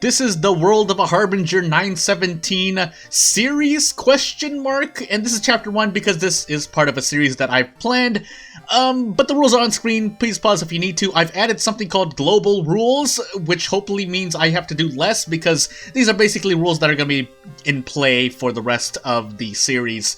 This is the World of a Harbinger 917 series question mark, and this is chapter 1 because this is part of a series that I've planned. But the rules are on screen. Please pause if you need to. I've added something called global rules, which hopefully means I have to do less because these are basically rules that are going to be in play for the rest of the series.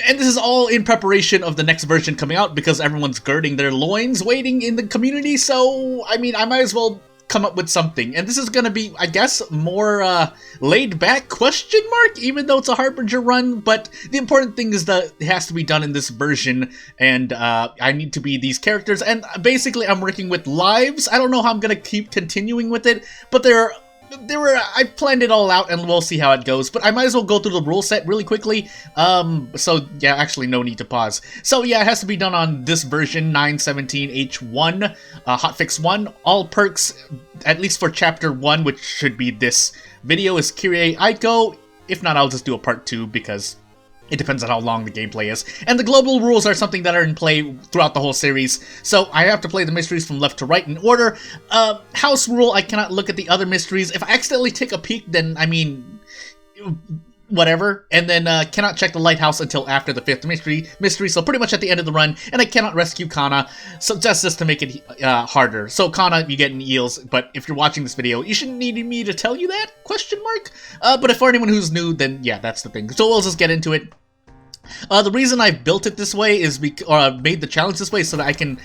And this is all in preparation of the next version coming out because everyone's girding their loins waiting in the community, so I mean, I might as well come up with something. And this is gonna be, I guess, more laid back question mark, even though it's a Harbinger run, but the important thing is that it has to be done in this version, and I need to be these characters, and basically I'm working with lives. I don't know how I'm gonna keep continuing with it, but I planned it all out, and we'll see how it goes, but I might as well go through the rule set really quickly. So yeah, actually no need to pause. So yeah, it has to be done on this version, 917H1, hotfix 1. All perks, at least for chapter 1, which should be this video, is Kyrie Aiko. If not, I'll just do a part 2, because it depends on how long the gameplay is. And the global rules are something that are in play throughout the whole series, so I have to play the mysteries from left to right in order. House rule, I cannot look at the other mysteries. If I accidentally take a peek, then, I mean, whatever. And then cannot check the lighthouse until after the 5th mystery, so pretty much at the end of the run. And I cannot rescue Kana, so just to make it harder. So Kana, you get in eels, but if you're watching this video, you shouldn't need me to tell you that, question mark? But if for anyone who's new, then yeah, that's the thing. So we'll just get into it. The reason I built it this way is made the challenge this way so that I can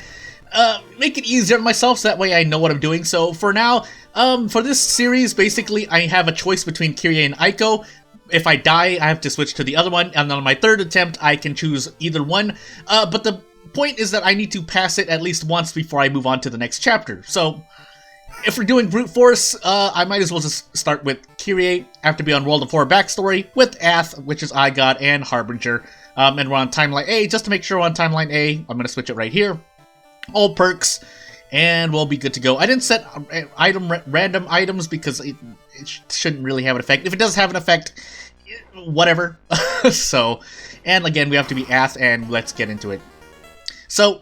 make it easier on myself, so that way I know what I'm doing. So for now, for this series, basically I have a choice between Kyrie and Aiko. If I die, I have to switch to the other one, and on my 3rd attempt, I can choose either one. But the point is that I need to pass it at least once before I move on to the next chapter. So if we're doing brute force, I might as well just start with Kyrie. I have to be on World of Horror backstory with Ath, which is iGod, and Harbinger. And we're on timeline A. Just to make sure we're on timeline A, I'm going to switch it right here. All perks, and we'll be good to go. I didn't set random items because it shouldn't really have an effect. If it does have an effect, whatever. So, and again, we have to be Ath, and let's get into it. So,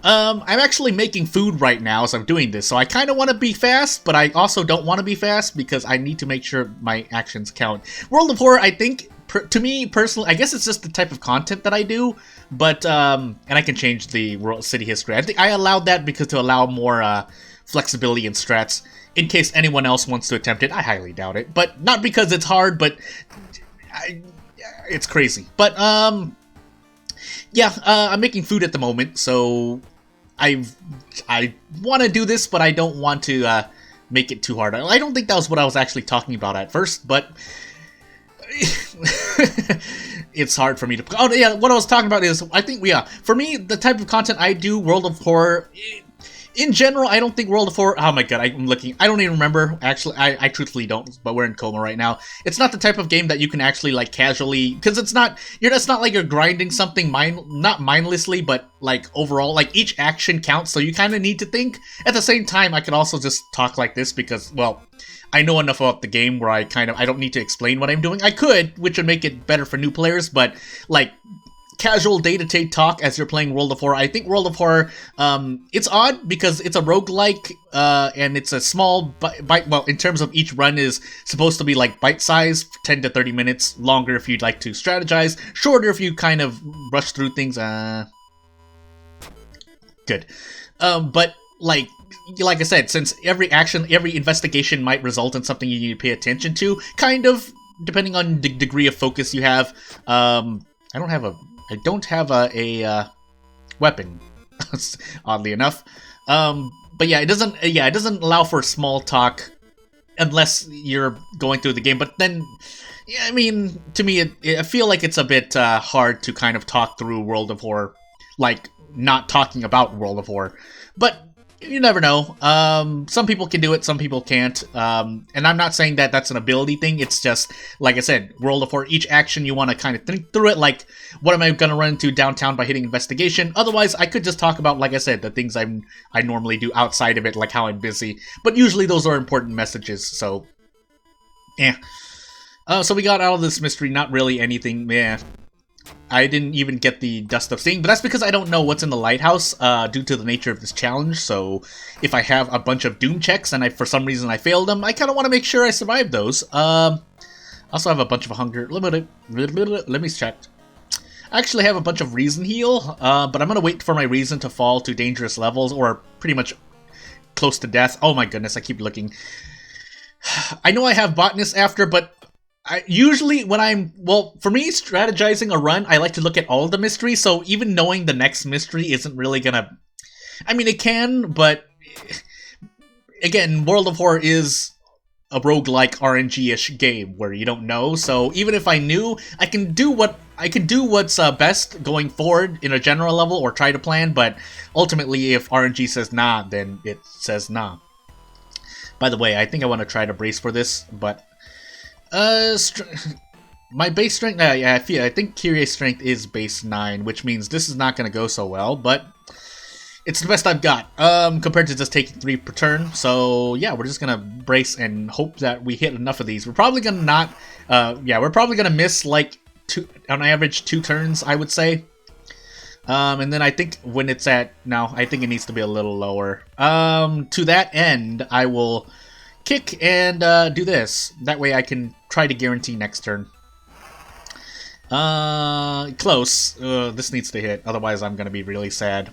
I'm actually making food right now as I'm doing this, so I kind of want to be fast, but I also don't want to be fast because I need to make sure my actions count. World of Horror, I think, to me personally, I guess it's just the type of content that I do, but, and I can change the world city history. I think I allowed that because to allow more flexibility in strats, in case anyone else wants to attempt it. I highly doubt it, but not because it's hard, but it's crazy. But, yeah, I'm making food at the moment, so I want to do this, but I don't want to make it too hard. I don't think that was what I was actually talking about at first, but it's hard for me to... Oh, yeah, what I was talking about is, I think, yeah, for me, the type of content I do, World of Horror... In general, I don't think World of Horror... Oh my god, I'm looking... I don't even remember. Actually, I truthfully don't, but we're in coma right now. It's not the type of game that you can actually, like, casually... Because it's not... It's not like you're grinding something, not mindlessly, but, like, overall. Like, each action counts, so you kind of need to think. At the same time, I can also just talk like this because, well... I know enough about the game where I don't need to explain what I'm doing. I could, which would make it better for new players, but, like... casual day-to-day talk as you're playing World of Horror. I think World of Horror, it's odd because it's a roguelike, and it's a small bite, well, in terms of each run is supposed to be like bite-sized, 10 to 30 minutes, longer if you'd like to strategize, shorter if you kind of rush through things, good. But, like I said, since every investigation might result in something you need to pay attention to, kind of, depending on the degree of focus you have, I don't have a weapon, oddly enough. But yeah, it doesn't allow for small talk unless you're going through the game. But then, yeah, I mean, to me, I feel like it's a bit hard to kind of talk through World of Horror, like not talking about World of Horror. But you never know. Some people can do it, some people can't. And I'm not saying that that's an ability thing. It's just, like I said, World of Horror, each action you want to kind of think through it, like, what am I going to run into downtown by hitting investigation? Otherwise, I could just talk about, like I said, the things I normally do outside of it, like how I'm busy. But usually those are important messages, so... yeah. So we got out of this mystery, not really anything, yeah. I didn't even get the Dust of Seeing, but that's because I don't know what's in the lighthouse due to the nature of this challenge. So if I have a bunch of Doom checks and for some reason I failed them, I kind of want to make sure I survive those. I also have a bunch of Hunger. Let me check. I actually have a bunch of Reason Heal, but I'm going to wait for my Reason to fall to dangerous levels or pretty much close to death. Oh my goodness, I keep looking. I know I have Botanist after, but usually when for me, strategizing a run, I like to look at all the mysteries, so even knowing the next mystery isn't really gonna... I mean, it can, but... Again, World of Horror is a roguelike RNG-ish game where you don't know, so even if I knew, I can do what's best going forward in a general level or try to plan, but ultimately if RNG says nah, then it says nah. By the way, I think I want to try to brace for this, but my base strength, I think Kyrie's strength is base 9, which means this is not going to go so well, but it's the best I've got, compared to just taking 3 per turn. So yeah, we're just gonna brace and hope that we hit enough of these. We're probably gonna not, we're probably gonna miss like on average 2 turns, I would say. And then I think when it's at, no, I think it needs to be a little lower. To that end, I will kick and do this. That way I can try to guarantee next turn. Close. This needs to hit, otherwise I'm gonna be really sad.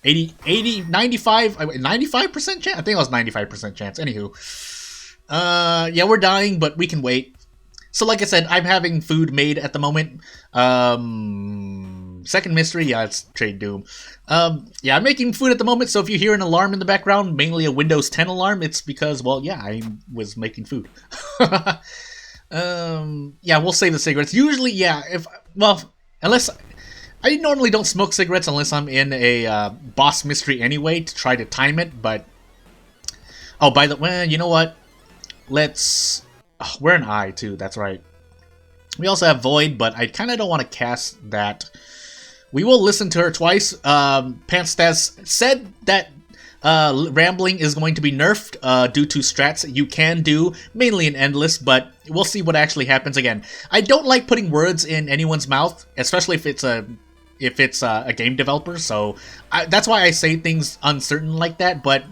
95% chance? I think it was 95% chance. Anywho. Yeah, we're dying, but we can wait. So like I said, I'm having food made at the moment. Second mystery, yeah, it's Trade Doom. Yeah, I'm making food at the moment, so if you hear an alarm in the background, mainly a Windows 10 alarm, it's because, well, yeah, I was making food. Yeah, we'll save the cigarettes. Usually, yeah, unless... I normally don't smoke cigarettes unless I'm in a boss mystery anyway to try to time it, but... Oh, by the way, you know what? Let's... Oh, we're an eye, too, that's right. We also have Void, but I kind of don't want to cast that. We will listen to her twice. Pantstas said that Rambling is going to be nerfed due to strats you can do, mainly in Endless, but we'll see what actually happens. Again, I don't like putting words in anyone's mouth, especially if it's a game developer, so that's why I say things uncertain like that, but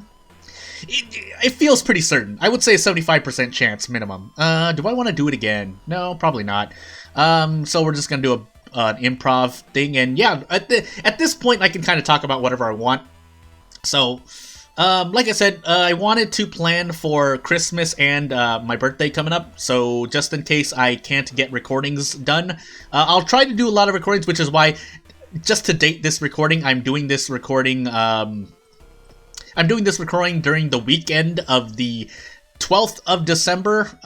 it feels pretty certain. I would say a 75% chance minimum. Do I want to do it again? No, probably not. So we're just going to do an improv thing, and yeah, at this point I can kind of talk about whatever I want. So, like I said, I wanted to plan for Christmas and my birthday coming up, so just in case I can't get recordings done, I'll try to do a lot of recordings, which is why, just to date this recording, I'm doing this recording during the weekend of the 12th of December,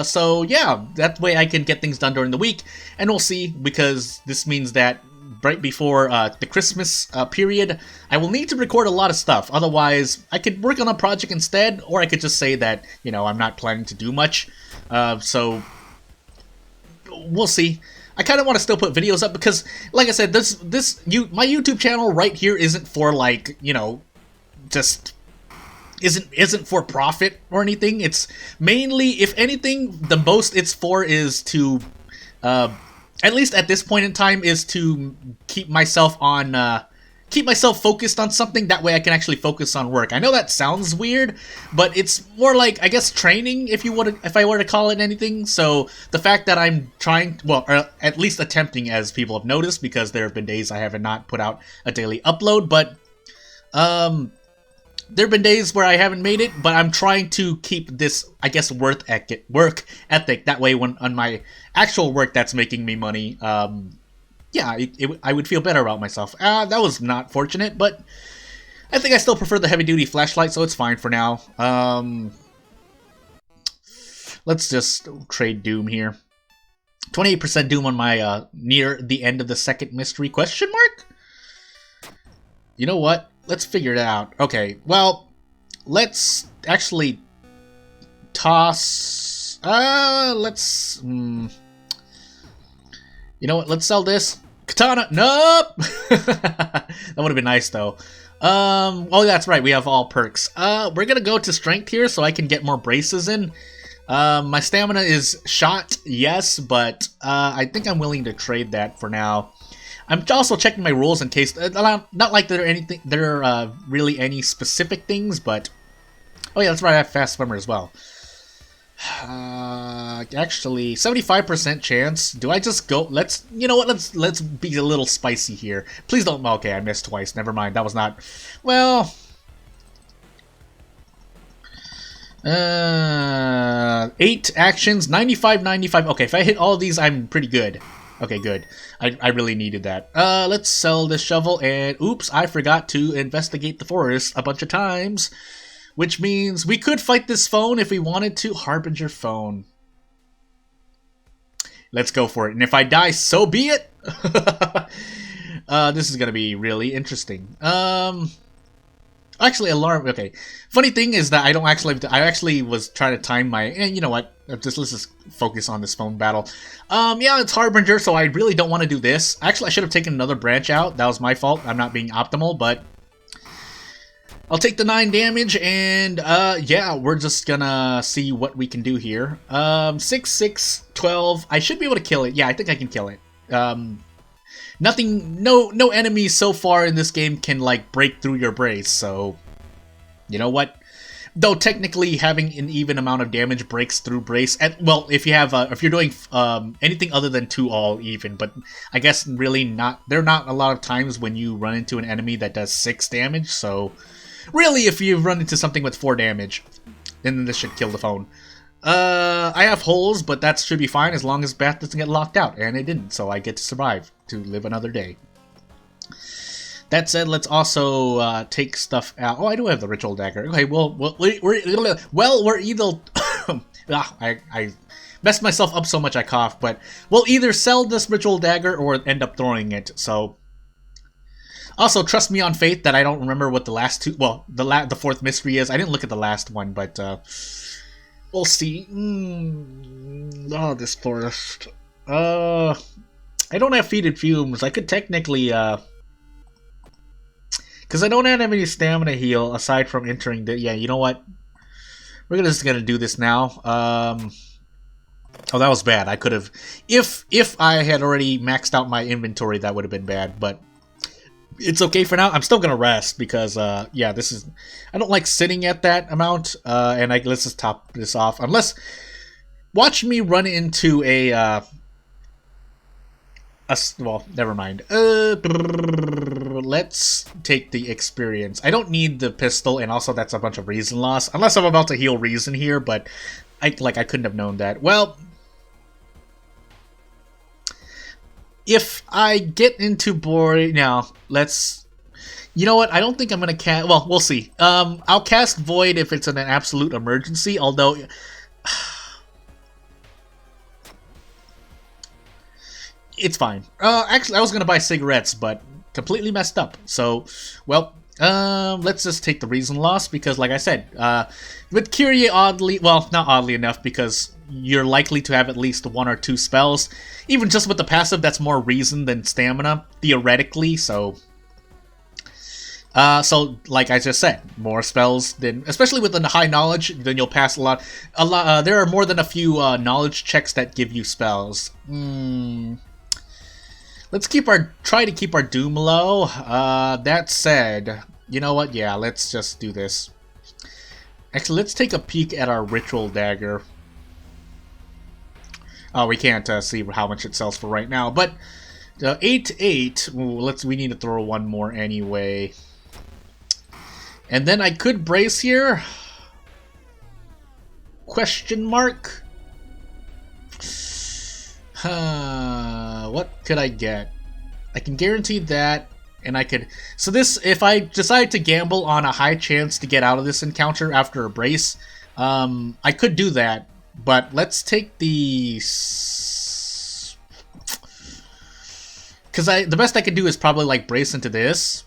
so yeah, that way I can get things done during the week, and we'll see, because this means that right before the Christmas period, I will need to record a lot of stuff. Otherwise, I could work on a project instead, or I could just say that, you know, I'm not planning to do much. So, we'll see. I kind of want to still put videos up because, like I said, my YouTube channel right here isn't for, like, you know, just isn't for profit or anything. It's mainly, if anything, the most it's for is to at least at this point in time, is to keep myself focused on something. That way I can actually focus on work. I know that sounds weird, but it's more like, I guess, training, if I were to call it anything. So the fact that I'm trying, well, or at least attempting, as people have noticed, because there have been days I have not put out a daily upload, but there have been days where I haven't made it, but I'm trying to keep this, I guess, work ethic. That way, when on my actual work that's making me money, yeah, I would feel better about myself. That was not fortunate, but I think I still prefer the heavy-duty flashlight, so it's fine for now. Let's just trade Doom here. 28% Doom on my near the end of the second mystery question mark? You know what? Let's figure it out. Okay, well, let's actually toss... let's... You know what? Let's sell this. Katana! Nope! That would have been nice, though. Oh, that's right. We have all perks. We're gonna go to strength here so I can get more braces in. My stamina is shot, yes, but I think I'm willing to trade that for now. I'm also checking my rules in case, not like there are really any specific things, but oh yeah, that's right, I have fast swimmer as well. Actually, 75% chance. Do I just go? You know what? Let's be a little spicy here. Please don't. Okay, I missed twice. Never mind. That was not. Well. 8 actions, 95, 95. Okay, if I hit all of these, I'm pretty good. Okay, good. I really needed that. Let's sell this shovel, and oops, I forgot to investigate the forest a bunch of times. Which means we could fight this phone if we wanted to. Harbinger phone. Let's go for it. And if I die, so be it. This is gonna be really interesting. Actually, alarm. Okay. Funny thing is that I don't actually. I actually was trying to time my. And you know what? Let's just focus on this phone battle. Yeah, it's Harbinger, so I really don't want to do this. Actually, I should have taken another branch out. That was my fault. I'm not being optimal, but I'll take the 9 damage, and yeah, we're just gonna see what we can do here. 6, 6, 12. I should be able to kill it. Yeah, I think I can kill it. Nothing, no enemies so far in this game can like break through your brace. So, you know what? Though technically having an even amount of damage breaks through brace. And well, if you have if you're doing anything other than 2 all even, but I guess really not. There are not a lot of times when you run into an enemy that does 6 damage. So, really, if you run into something with 4 damage, then this should kill the phone. I have holes, but that should be fine as long as Beth doesn't get locked out, and it didn't, so I get to survive to live another day. That said, let's also take stuff out. Oh, I do have the ritual dagger. Okay, well, we're either. I messed myself up so much I coughed, but we'll either sell this ritual dagger or end up throwing it. So, also trust me on faith that I don't remember what the last 2. Well, the 4th mystery is. I didn't look at the last one, but. We'll see. Oh, this forest. I don't have feeded fumes. I could technically, because I don't have any stamina heal aside from entering the. Yeah, you know what? We're just gonna do this now. Oh, that was bad. I could have, if I had already maxed out my inventory, that would have been bad. But it's okay for now. I'm still gonna rest because yeah, this is. I don't like sitting at that amount. And let's just top this off. Unless, watch me run into a. Well, never mind. Let's take the experience. I don't need the pistol, and also that's a bunch of reason loss. Unless I'm about to heal reason here, but I couldn't have known that. Well. If I get into boring now, let's. You know what? I don't think I'm gonna cast. Well, we'll see. I'll cast Void if it's an absolute emergency. Although, it's fine. Actually, I was gonna buy cigarettes, but completely messed up. So, well, let's just take the reason loss because, like I said, with Kyrie, oddly, well, not oddly enough, because you're likely to have at least 1 or 2 spells. Even just with the passive, that's more reason than stamina, theoretically, so. So, like I just said, more spells than, especially with the high knowledge, then you'll pass a lot. There are more than a few knowledge checks that give you spells. Let's try to keep our doom low. That said, you know what? Yeah, let's just do this. Actually, let's take a peek at our ritual dagger. Oh, we can't see how much it sells for right now, but 8. Ooh, we need to throw 1 more anyway. And then I could brace here. Question mark. What could I get? I can guarantee that, and I could. So this, if I decide to gamble on a high chance to get out of this encounter after a brace, I could do that. But let's take the. Because the best I could do is probably like brace into this.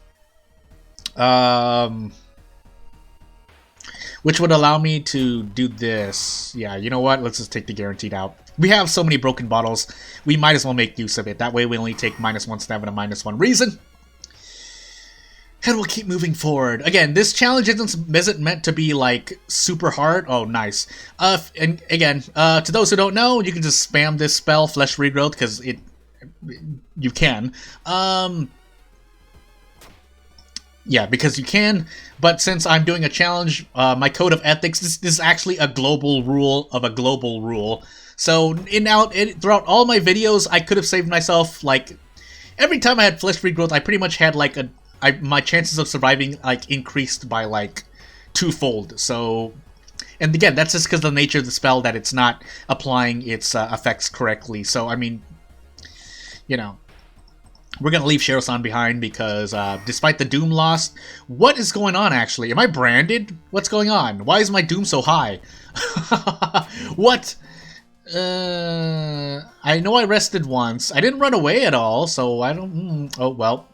Which would allow me to do this. Yeah, you know what? Let's just take the guaranteed out. We have so many broken bottles, we might as well make use of it. That way we only take -1 stamina, -1 reason. And we'll keep moving forward. Again, this challenge isn't meant to be, like, super hard. Oh, nice. And again, to those who don't know, you can just spam this spell, Flesh Regrowth, because you can. Yeah, because you can, but since I'm doing a challenge, my code of ethics, this is actually a global rule of a global rule. So, throughout all my videos, I could have saved myself, like, every time I had Flesh Regrowth, I pretty much had, like, my chances of surviving, like, increased by, like, twofold. So, and again, that's just because of the nature of the spell, that it's not applying its effects correctly. So, I mean, you know, we're going to leave Shiro-san behind because, despite the Doom loss, what is going on, actually? Am I branded? What's going on? Why is my Doom so high? What? I know I rested once. I didn't run away at all, so I don't... oh, well.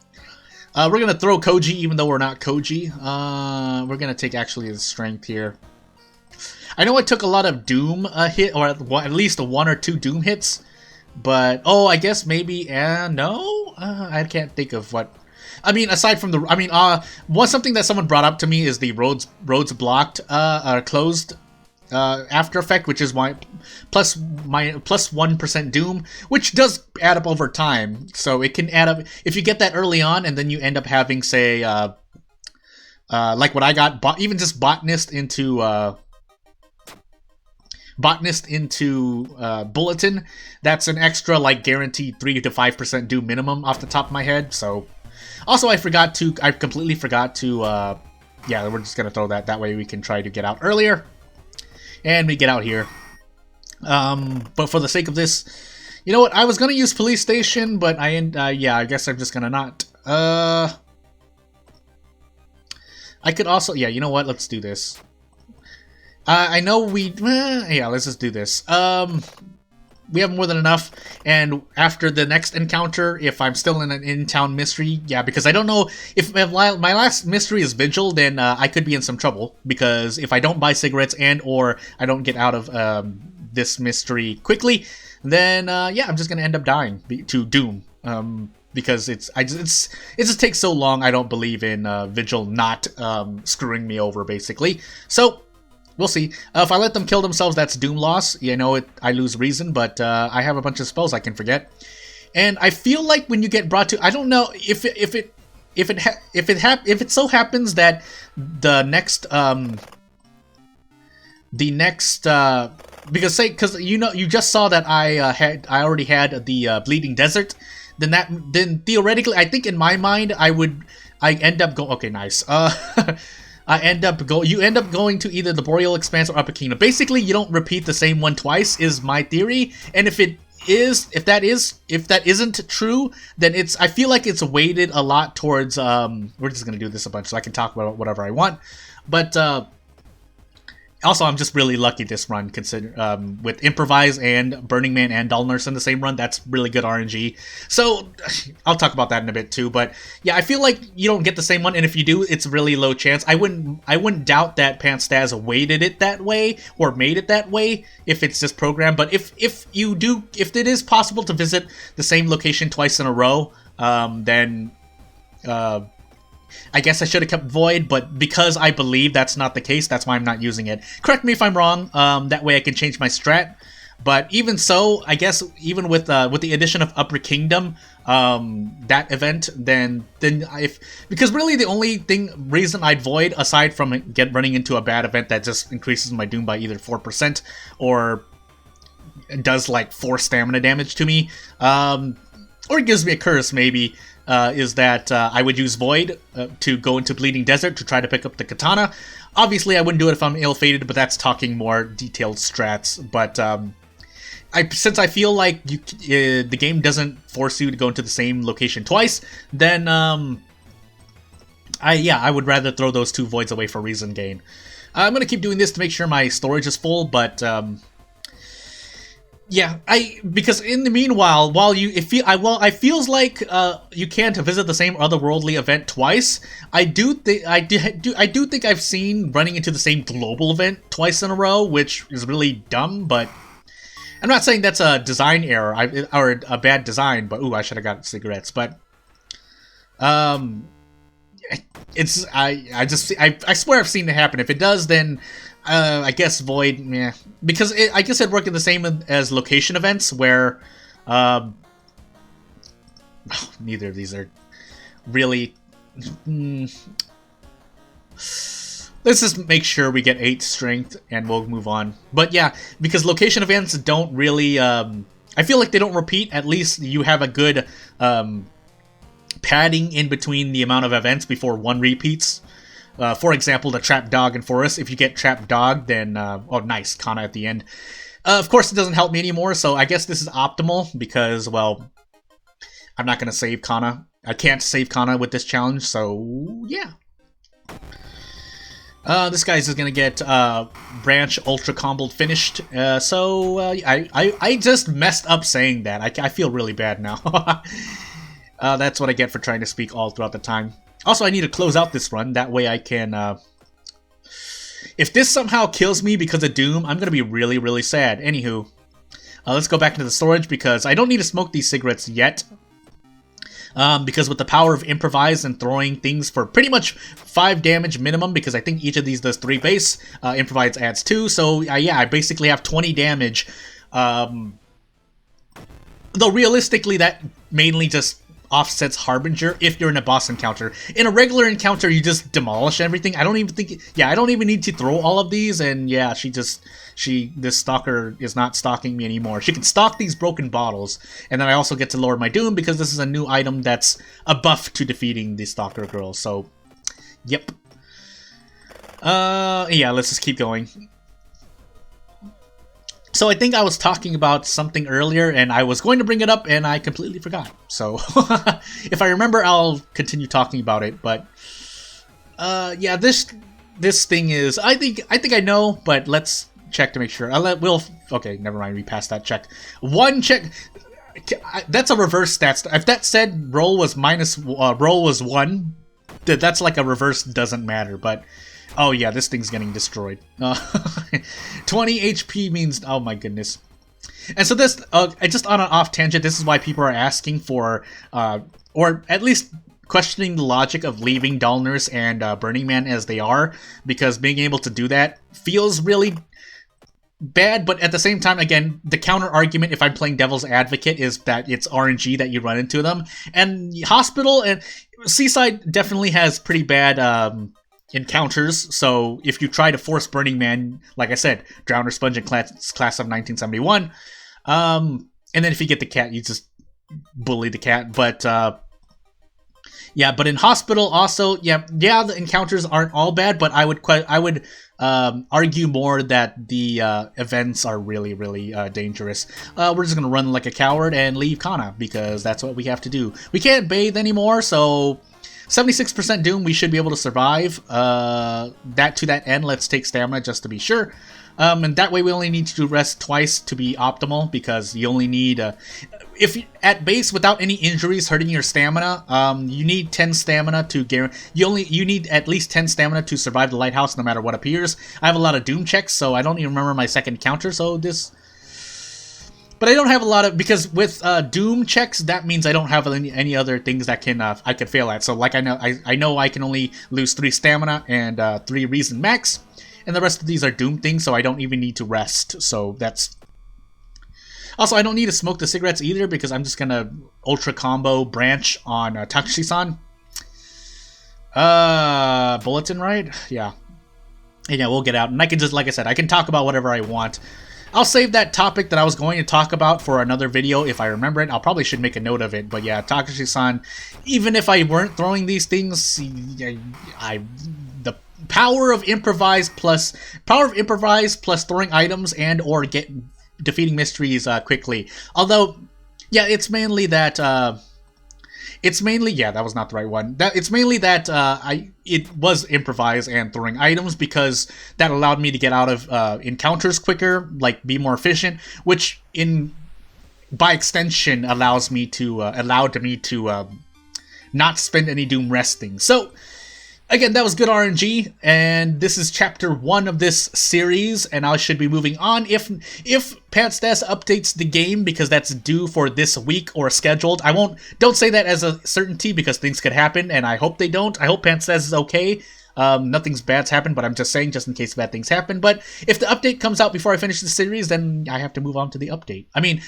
We're going to throw Koji, even though we're not Koji. We're going to take, actually, the strength here. I know I took a lot of Doom hit, or at least 1 or 2 Doom hits. But, oh, I guess maybe, no? I can't think of what... I mean, aside from the... I mean, something that someone brought up to me is the roads blocked, closed after effect, which is my plus 1% Doom, which does add up over time. So it can add up... If you get that early on, and then you end up having, say, like what I got, even just Botanist into... Bulletin, that's an extra, like, guaranteed 3 to 5% Doom minimum off the top of my head. So, also I completely forgot to, yeah, we're just gonna throw that. That way we can try to get out earlier. And we get out here. But for the sake of this, you know what, I was gonna use Police Station, but yeah, I guess I'm just gonna not. I could also, yeah, you know what, let's do this. I know yeah, let's just do this. We have more than enough, and after the next encounter, if I'm still in an in-town mystery, yeah, because I don't know, if my last mystery is Vigil, then I could be in some trouble, because if I don't buy cigarettes or I don't get out of this mystery quickly, then yeah, I'm just gonna end up dying to Doom. Because it just takes so long. I don't believe in Vigil not screwing me over, basically. So we'll see. If I let them kill themselves, that's Doom loss. You know, I lose reason, but I have a bunch of spells I can forget. And I feel like when you get brought to, I don't know if it so happens that the next because you just saw that I already had the Bleeding Desert. Then theoretically, I think in my mind I end up going, okay, nice. You end up going to either the Boreal Expanse or Upper Kingdom. Basically, you don't repeat the same one twice, is my theory. And if that isn't true, then I feel like it's weighted a lot towards, we're just gonna do this a bunch so I can talk about whatever I want. But also, I'm just really lucky this run, with Improvise and Burning Man and Dull Nurse in the same run. That's really good RNG. So, I'll talk about that in a bit too. But yeah, I feel like you don't get the same one, and if you do, it's really low chance. I wouldn't doubt that Panstaz weighted it that way or made it that way if it's just programmed. But if it is possible to visit the same location twice in a row, then I guess I should have kept Void, but because I believe that's not the case, that's why I'm not using it. Correct me if I'm wrong, that way I can change my strat. But even so, I guess even with the addition of Upper Kingdom, that event, because really the only reason I'd Void, aside from running into a bad event that just increases my Doom by either 4% or does like 4 stamina damage to me, or it gives me a curse maybe, is that I would use Void to go into Bleeding Desert to try to pick up the katana. Obviously, I wouldn't do it if I'm ill-fated, but that's talking more detailed strats. But since I feel like the game doesn't force you to go into the same location twice, then I would rather throw those 2 Voids away for reason gain. I'm gonna keep doing this to make sure my storage is full, but yeah, because in the meanwhile, it feels like you can't visit the same otherworldly event twice. I do think I've seen running into the same global event twice in a row, which is really dumb. But I'm not saying that's a design error or a bad design. But ooh, I should have got cigarettes. But I swear I've seen it happen. If it does, then I guess Void, yeah, because I guess it'd work in the same as location events where neither of these are really. Let's just make sure we get 8 strength and we'll move on. But yeah, because location events don't really, I feel like they don't repeat. At least you have a good padding in between the amount of events before one repeats. For example, the Trap Dog in Forest. If you get Trap Dog, then, oh nice, Kana at the end. Of course, it doesn't help me anymore, so I guess this is optimal because, well, I'm not going to save Kana. I can't save Kana with this challenge, so yeah. This guy's just gonna get branch ultra comboed finished. I just messed up saying that. I feel really bad now. That's what I get for trying to speak all throughout the time. Also, I need to close out this run. That way I can... if this somehow kills me because of Doom, I'm gonna be really, really sad. Anywho, let's go back into the storage because I don't need to smoke these cigarettes yet. Because with the power of improvise and throwing things for pretty much 5 damage minimum, because I think each of these does 3 base, improvise adds 2, so yeah, I basically have 20 damage. Though realistically that mainly just offsets Harbinger if you're in a boss encounter. In a regular encounter, you just demolish everything. I don't even think... Yeah, I don't even need to throw all of these, and yeah, this stalker is not stalking me anymore. She can stalk these broken bottles, and then I also get to lower my Doom because this is a new item that's a buff to defeating the stalker girl, so... Yep. Yeah, let's just keep going. So I think I was talking about something earlier, and I was going to bring it up, and I completely forgot. So if I remember, I'll continue talking about it. But yeah, this thing is, I think I know, but let's check to make sure. Okay, never mind. We passed that check. One check. That's a reverse stats. If that said roll was roll was 1, that's like a reverse doesn't matter. But oh yeah, this thing's getting destroyed. 20 HP means, oh my goodness. And so this, just on an off tangent, this is why people are asking for, or at least questioning the logic of leaving Dullnurse and Burning Man as they are, because being able to do that feels really bad, but at the same time, again, the counter argument, if I'm playing Devil's Advocate, is that it's RNG that you run into them. And Hospital and Seaside definitely has pretty bad, encounters, so if you try to force Burning Man, like I said, Drowner Sponge and class of 1971, and then if you get the cat, you just bully the cat, but yeah, but in Hospital also, yeah, the encounters aren't all bad, but I would argue more that the events are really, really dangerous. We're just gonna run like a coward and leave Kana, because that's what we have to do. We can't bathe anymore, so 76% Doom, we should be able to survive. To that end, let's take stamina just to be sure. And that way we only need to rest twice to be optimal, because you only need... if at base, without any injuries hurting your stamina, you need 10 stamina to guarantee... You need at least 10 stamina to survive the lighthouse no matter what appears. I have a lot of Doom checks, so I don't even remember my second counter, so this... But I don't have a lot of, because with Doom checks, that means I don't have any other things that I could fail at. So like I know I can only lose 3 stamina and 3 reason max, and the rest of these are Doom things, so I don't even need to rest. So that's... Also, I don't need to smoke the cigarettes either, because I'm just gonna ultra combo branch on Takashi-san. Bulletin, right? Yeah. And yeah, we'll get out, and I can just, like I said, I can talk about whatever I want. I'll save that topic that I was going to talk about for another video if I remember it. I'll probably should make a note of it. But yeah, Takashi-san, even if I weren't throwing these things, the power of improvise plus throwing items and or defeating mysteries quickly. Although, yeah, it's mainly that. Yeah, that was not the right one. It's mainly that it was improvise and throwing items, because that allowed me to get out of encounters quicker, like be more efficient, which by extension allowed me to not spend any Doom resting. So Again, that was good RNG, and this is chapter 1 of this series, and I should be moving on if Pantstas updates the game, because that's due for this week or scheduled. Don't say that as a certainty, because things could happen, and I hope they don't. I hope Pantstas is okay. Nothing's bad's happened, but I'm just saying, just in case bad things happen. But if the update comes out before I finish the series, then I have to move on to the update. I mean,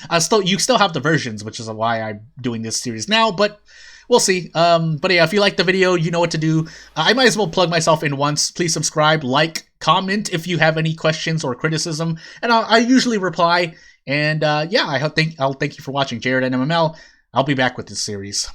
you still have the versions, which is why I'm doing this series now, but we'll see. But yeah, if you like the video, you know what to do. I might as well plug myself in once. Please subscribe, like, comment if you have any questions or criticism, and I usually reply. And yeah, I'll thank you for watching. Jared NMML. I'll be back with this series.